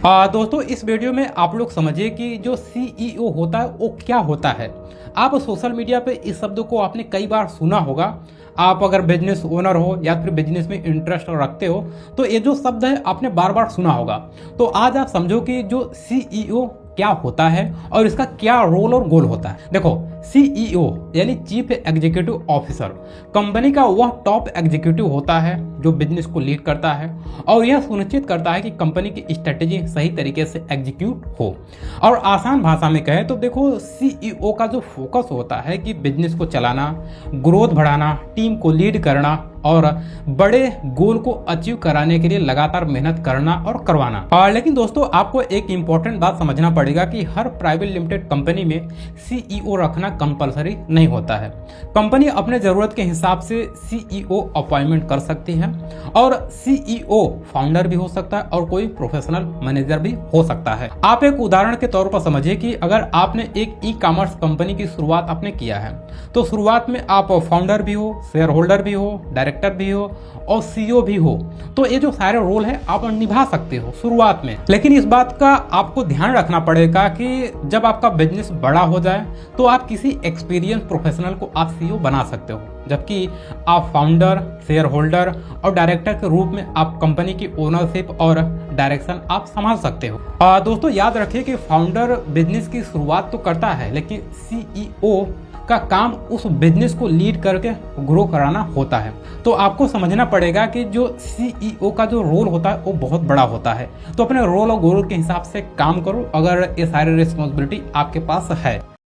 दोस्तों इस वीडियो में आप लोग समझिए कि जो सीईओ होता है वो क्या होता है। आप सोशल मीडिया पे इस शब्द को आपने कई बार सुना होगा। आप अगर बिजनेस ओनर हो या फिर बिजनेस में इंटरेस्ट रखते हो तो ये जो शब्द है आपने बार बार सुना होगा। तो आज आप समझो कि जो सीईओ क्या होता है और इसका क्या रोल और गोल होता है। देखो, सीईओ यानी चीफ एग्जीक्यूटिव ऑफिसर कंपनी का वह टॉप एग्जीक्यूटिव होता है जो बिजनेस को लीड करता है और यह सुनिश्चित करता है कि कंपनी की स्ट्रेटेजी सही तरीके से एग्जीक्यूट हो। और आसान भाषा में कहें तो देखो, सीईओ का जो फोकस होता है कि बिजनेस को चलाना, ग्रोथ बढ़ाना, टीम को लीड करना और बड़े गोल को अचीव कराने के लिए लगातार मेहनत करना और करवाना। लेकिन दोस्तों आपको एक इंपॉर्टेंट बात समझना पड़ेगा कि हर प्राइवेट लिमिटेड कंपनी में सीईओ रखना कंपलसरी नहीं होता है। कंपनी अपने जरूरत के हिसाब से सीईओ अपॉइंटमेंट कर सकती है और सीईओ फाउंडर भी हो सकता है और कोई प्रोफेशनल मैनेजर भी हो सकता है। आप एक उदाहरण के तौर पर समझिए कि अगर आपने एक ई कॉमर्स कंपनी की शुरुआत आपने किया है तो शुरुआत में आप फाउंडर भी हो, शेयर होल्डर भी हो, डायरेक्टर भी हो और सीईओ भी हो। तो ये जो सारे रोल है आप निभा सकते हो शुरुआत में। लेकिन इस बात का आपको ध्यान रखना पड़ेगा कि जब आपका बिजनेस बड़ा हो जाए तो आप किसी एक्सपीरियंस प्रोफेशनल को आप सीईओ बना सकते हो, जबकि आप फाउंडर, शेयर होल्डर और डायरेक्टर के रूप में आप कंपनी की ओनरशिप और डायरेक्शन आप संभाल सकते हो। दोस्तों याद रखिए कि फाउंडर बिजनेस की शुरुआत तो करता है, लेकिन सीईओ का काम उस बिजनेस को लीड करके ग्रो कराना होता है। तो आपको समझना पड़ेगा कि जो सीईओ का जो रोल होता है वो बहुत बड़ा होता है। तो अपने रोल और गोल के हिसाब से काम करो अगर ये सारी रिस्पॉन्सिबिलिटी आपके पास है।